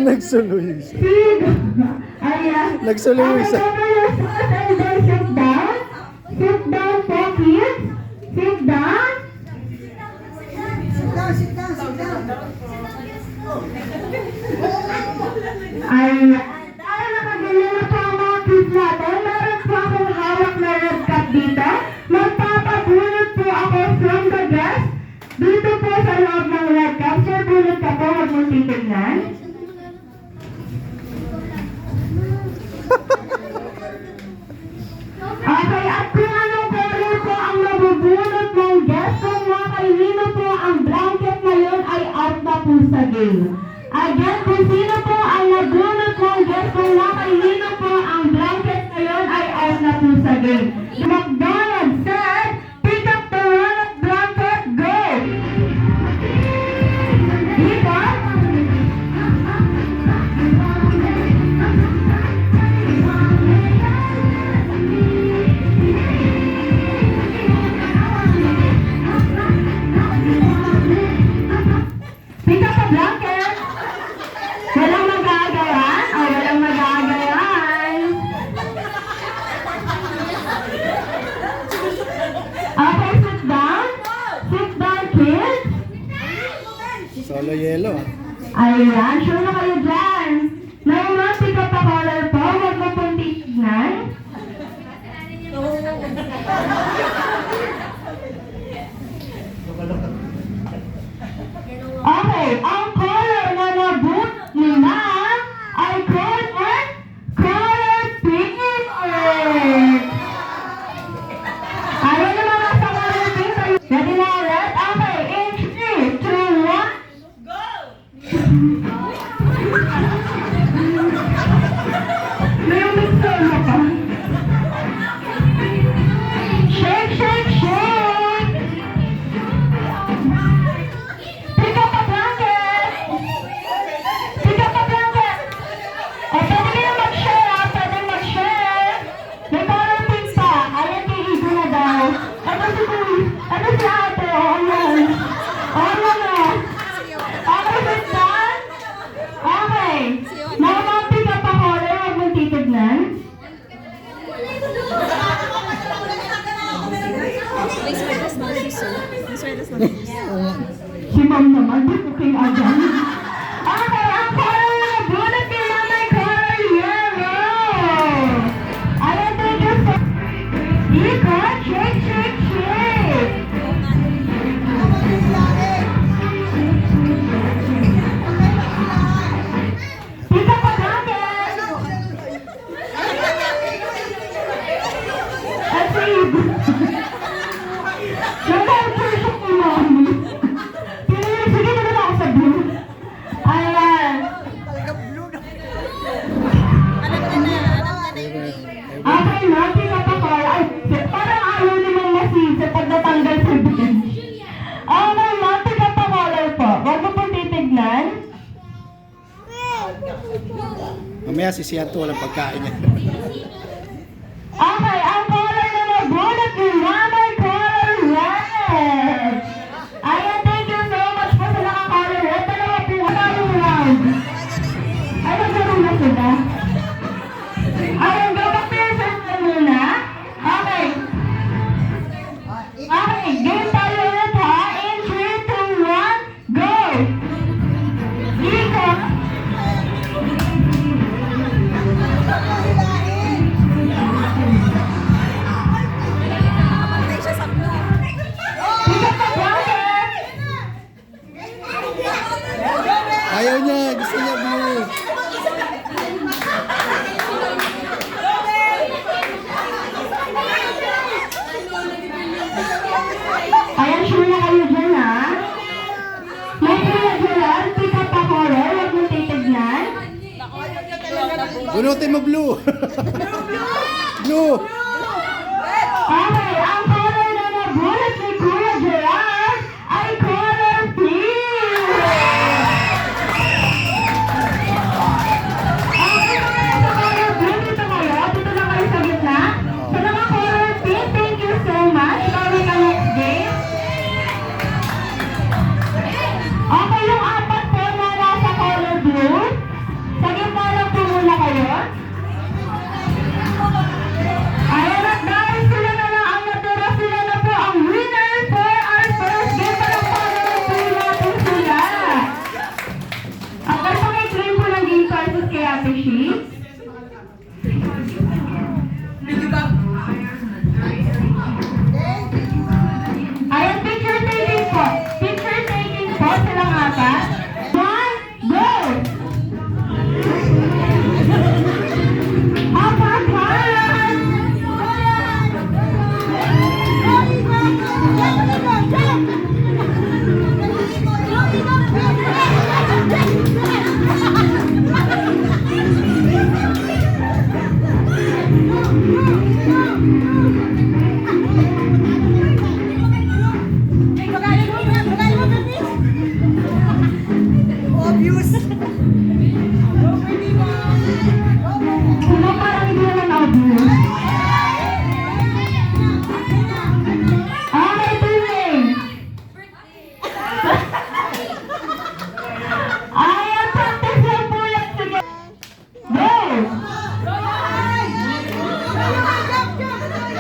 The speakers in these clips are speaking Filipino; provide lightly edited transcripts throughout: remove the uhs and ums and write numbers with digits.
Nagsulo yung isa. Nagsulo yung isa. Sit down po, kids. Sit down. Ayan. Dahil nakaganyan na po ang mga kids natin, meron po akong hawak na red cup dito. Magpapabunot po ako from the guest. Dito po sa loob ng red cup. Sir, bunot ka po, huwag mong titignan. Okay, at kung anong color po ang nabubunot ng guest, kung makailino po ang blanket na yun ay out na po sa game. Again, kung sino po ang nabunot ng guest, kung makailino po ang blanket na yun ay out na po sa game. McDonald's said, pick up the one blanket, go! Dito? Pick up a blanket. Walang magagawan o walang magagawan. Okay, sit down. Sit down, kids. Solo yellow. Ayan, sure na kayo dyan. Naman, pick up a color po. Huwag mo pong titignan. Okay, ang color na nabunot ni Ma'am ay color pink. Ayaw na mga sa color pink. Ready na ulit? Okay, in 3, 2, 1, go! May mixer na pa. Shake, shake, shake! Pick up a blanket! Pick up a blanket! O, pwede kayo mag-share ha? Pwede mag-share! May color pink pa. Ayan, kaiigo na daw. Ito si ate. O, ayan. O, ayan na. Okay, sit down. Okay. Mama, pick up a color. Huwag mong titignan. Si Ma'am naman, di ko king agad. Okay, ang color na nabunot ni Ma'am ay color yellow. Ayan, thank you so ikot, shake, shake, shake. Mamaya sisiyan to, walang pagkain niya. Okay, ang color na nabunot ni Mama color red. Ayan, thank you so much po sa naka-color red. Dalawa po, walang round. Ay, naglaro na sila. Ayan, go back to your first na muna. Okay. Okay, game tayo ulit ha. In 3, 2, 1, go! Ika! Ayaw niya, gusto niya blue. Ayan, sure na kayo dyan ha. May kaya dyan, pick up a color, huwag mo titignan. Bunutin mo blue. Blue. Okay, ang color na nabunot ni Kuya Gerard ay color pink. Okay, sa color pink, dito kayo. Dito na kayo sa gitna. Sa mga color pink, thank you so much. Bawal ka next game. Okay, yung apat po na nasa color blue. Sa gitna lang po muna kayo. Ayan at dahil sila na lang ang natira, sila na po ang winner for our first game. Palakpakan po natin sila. At pakiclaim po ng game prizes kay Ate Shi. Ayan, picture taking po. Picture taking po silang apat. 1, go! Apakan! Sino parang hindi naman obvious? Okay, tuloy. Ayan, practice lang po yan. Sige. Go!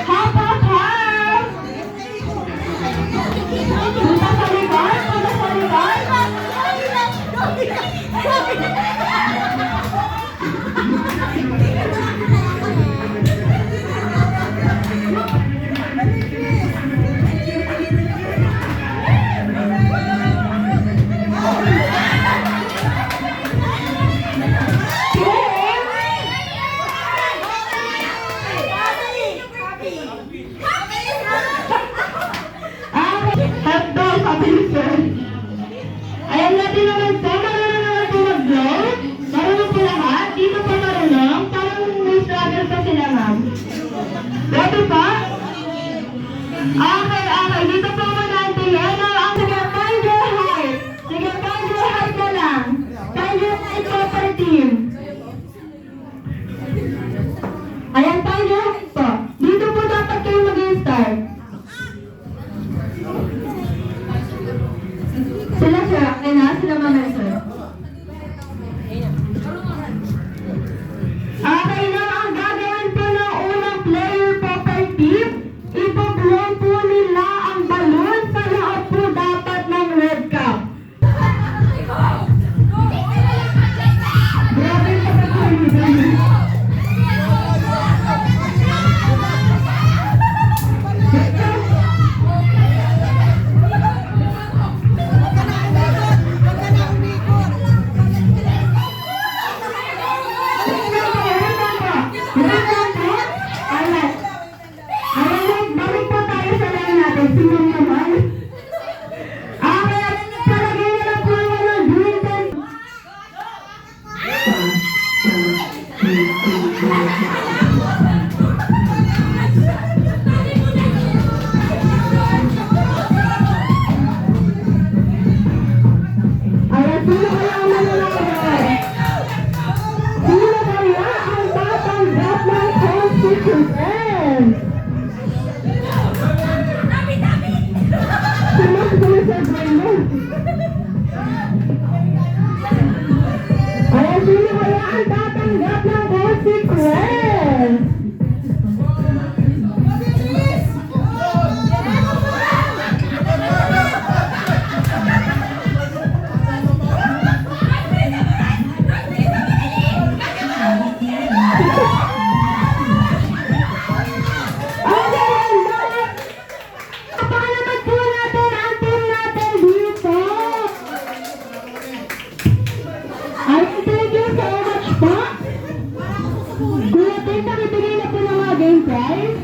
Hapakan! Punta sa likod, punta sa likod. Hotdog, kabilisan. Ayan natin naman po, marunong naman po mag-blow. Marunong po lahat. Dito po marunong. Parang may struggle pa sila, ma'am. Ready pa? Okay, okay. Dito po muna ang tingin. Ang sige, find your heart. Sige, find your heart na lang. Find your heart proper team. Ayan, find your heart po. Dito po dapat kayo mag-start. Sila sir, okay na? Sila mama sir. Okay na, ang gagawin po ng unang player po per team, ipo-blow po nila ang balloon sa loob po dapat ng red cup. Grabe sa pagkakas. Sino ang tatanggap ng gold secret? Napakalamat po natin ang team natin dito. Ay, thank you so much po. Kuya Tim, nakibigay na po ng mga game prize.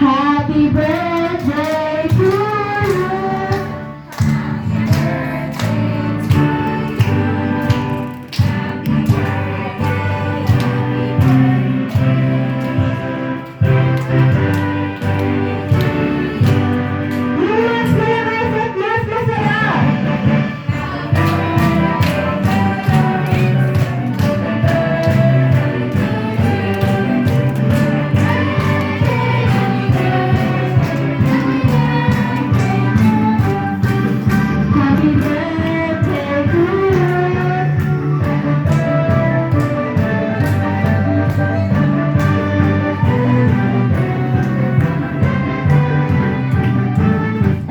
Happy birthday to you. Mas malakas at mas masaya. Happy birthday to you.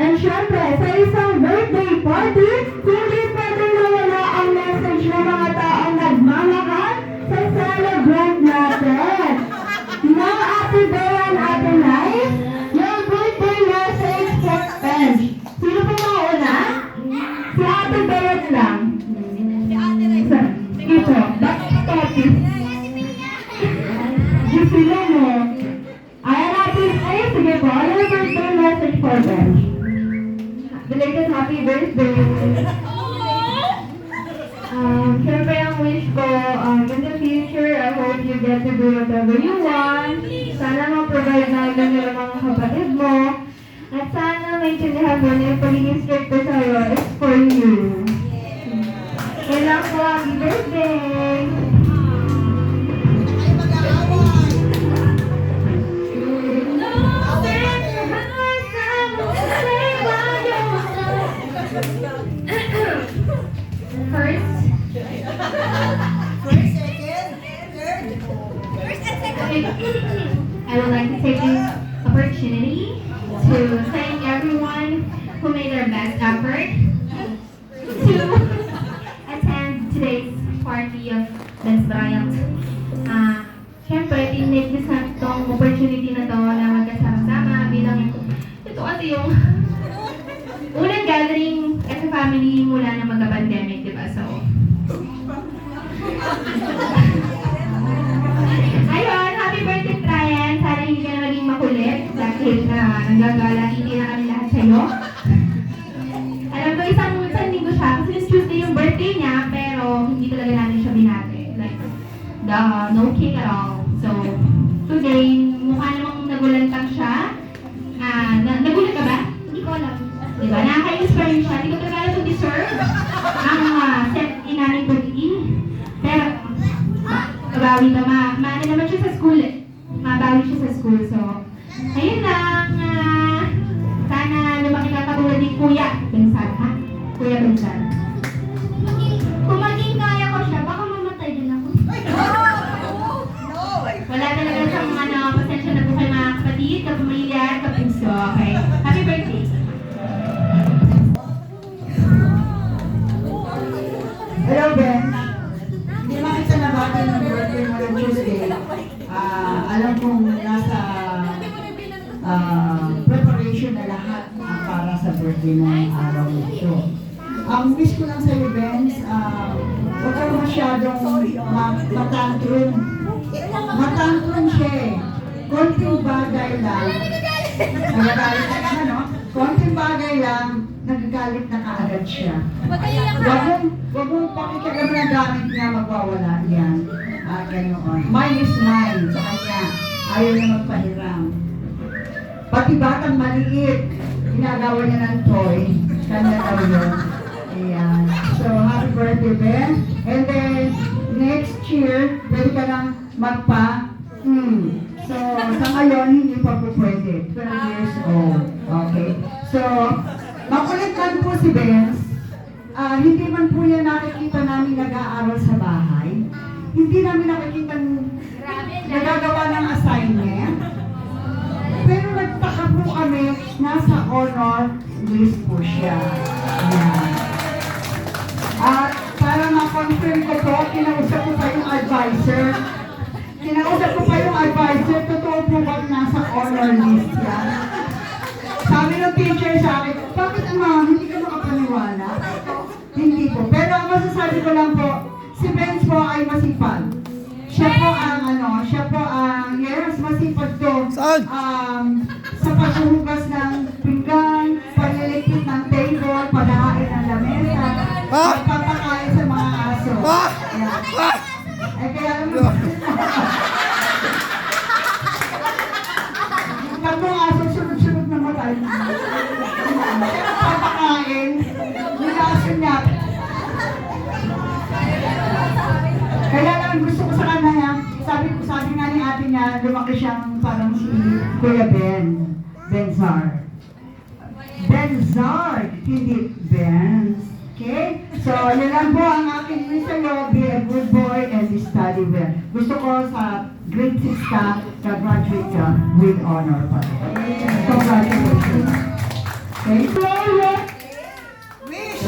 And syempre, sa isang birthday party, hindi pwedeng nawala ang message ng mga taong nagmamahal sa celebrant natin. No Ate Bea and Ate Nice, your birthday message suspense. Sino po mauna? Si Ate Bea lang. Sige po, bakit topic? Sino mo? Ay, sige po, ano yung birthday message for them? Belated happy birthday. Siyempre ang wish ko, in the future, I hope you get to do whatever you want. Sana ma-provide na lang yung mga kapatid mo. At sana maintindihan mo na yung pagiging strict ko sa'yo is for you. Yan lang po, happy birthday! First, I would like to take this opportunity to thank everyone who made their best effort to attend today's party of Ben's Bryant. Siyempre, tinake this itong opportunity na to na magkasama-sama bilang ito kasi yung unang gathering as a family mula na magka-pandemic, di ba? So, ayun, happy birthday, Brian. Sana hindi ka na maging makulit dahil nanggagala, hindi na kami lahat sa'yo. Alam ko, isang linggo siya kasi Tuesday yung birthday niya, pero hindi talaga namin siya binate. Like, no cake at all. So, today, mukha namang nagulantang siya. Nagulat ka ba? Hindi ko alam. Diba? Nakakainis pa rin siya. Hindi ko talaga ito deserve ang set inamin ko din. Pero, mabawi ka. Maano naman siya sa school eh. Mabawi siya sa school. So, ayun lang. Sana lumaki ka katulad ni Kuya Bensan, ha? Kuya Bensan. Kung maging kaya ko siya, baka mamatay din ako. Wala talaga siyang pasensya na po kayo mga kapatid, kapamilya, kapuso. Okay? Happy birthday! Hello, Ben. Hindi naman kita nabati ng birthday mo ng Tuesday. Alam kong nasa preparation na lahat para sa birthday mo ng araw na ito. Ang wish ko lang sa'yo, Ben, huwag ka masyadong matantrum. Matantrum siya eh. Konting bagay lang. Nagagalit ka na, no? Konting bagay lang, nagagalit na kaagad siya. Huwag mong pakikagam na gamit niya, magwawala yan. Ganoon. Mine is mine sa kanya. Ayaw niya magpahiram. Pati batang maliit, ginagawa niya ng toy. Kanya daw yun. Ayan. So, happy birthday, Ben. And then, next year, pwede ka nang magpa. So, sa ngayon, hindi pa po pwede. 12 years old. Okay. So, makulit man po si Ben. hindi man po yan nakikita namin nag-aaral sa bahay. Hindi namin nakikita nagagawa ng assignment. Pero nagtaka po kami, nasa honor list po siya. Ayan. At para ma-confirm ko po, kinausap ko pa yung advisor. Totoo po ba nasa honor list yan? Sabi ng teacher sa akin, bakit hindi ka makapaniwala? Hindi po. Pero ang masasabi ko lang po, si Benz po ay masipag. Siya po ang, yes, masipag to. Saan? Sa paghuhugas ng pinggan, pagliligpit ng table, paghahain ng lamesa, pagpapakain sa mga aso. Ayan. Eh kaya naman, tatlong aso, sunod-sunod na matay. Pagpapakain, yung aso niya. Kaya lang gusto ko sa kanya, sabi nga ni ate niya, lumaki siyang parang si Kuya Benzar. Benzar, hindi Benz. Okay? So, yun lang po ang aking wish sa'yo, be a good boy and study well. Gusto ko sa grade 6 ka, graduate ka with honor pa. Congratulations. Okay? So, wish!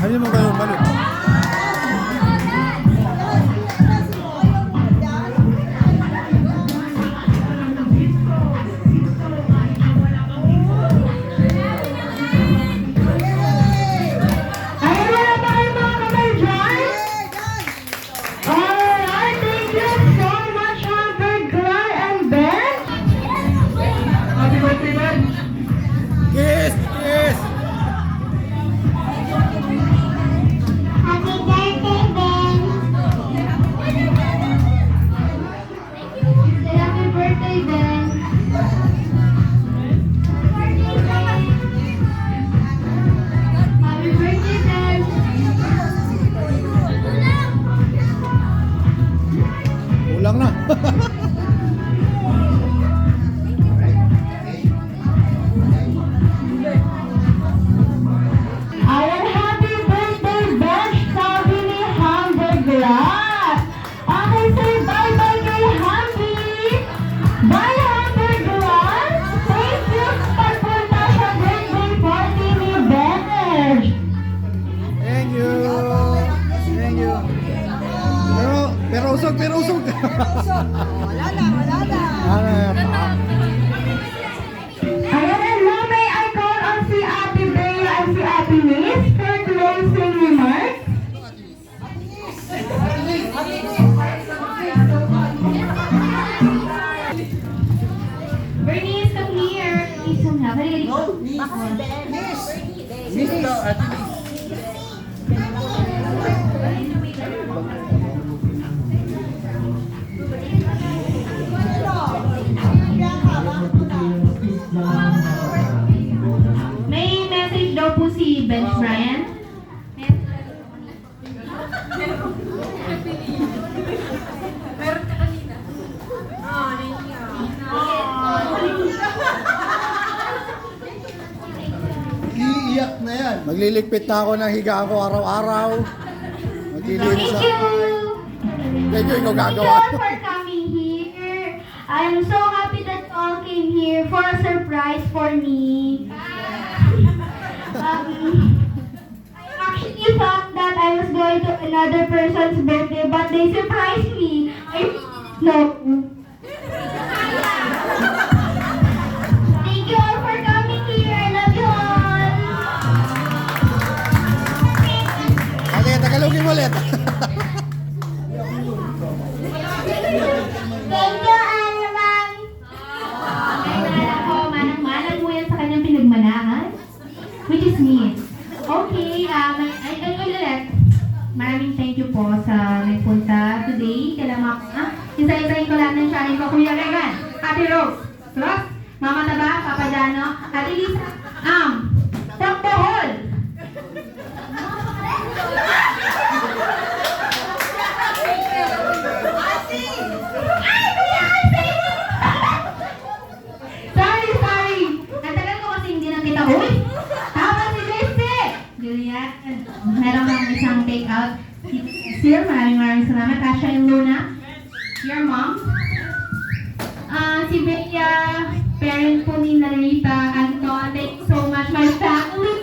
Ano mo kayo balot? Ayan, happy birthday, Bench, sabi ni Hamburg Glass. Okay, say bye-bye kay Hamby. Bye, Hamburg Glass. Thank you sa pagpunta sa birthday party ni Bench. Thank you. Thank you. Pero usog. Wala na. Ayan, and now may I call on si Ate Bea and si Ate Liz for closing remarks. Bernice, come here. Bernice, come here. Miss daw, Ate May message daw po si Bench Brian. Iiyak na yan. Magliligpit na ako ng higa ko araw-araw. Maglilinis Thank ako. you. Thank you, ikaw Thank you gagawa. all for coming here. I'm so happy that you all came here for a surprise for me. I actually thought that I was going to another person's birthday, but they surprised me. No. Thank you all for coming here. I love you all. Okay, tagalogin mo ulit. Thank you, Alman. Kailangan ko, manang-manang mo yan sa kanyang pinagmanahan. Which is me. Okay, ulit. Maraming thank you po sa nagpunta today. Isa-isahin ko lahat ng challenge ko. Kuya Regan, Ate Rose, Ross, Mama Taba, Papa Jano, Ate Lisa, from Bohol. Sorry. Ang tagal ko kasi hindi nakita. Uy! Tama si Bessie! Juliet, meron kang isang take out. Sir, maraming salamat. Tasha and Luna, your mom. Si Bea, parent po ni Narita, Anton, thank you so much. My family.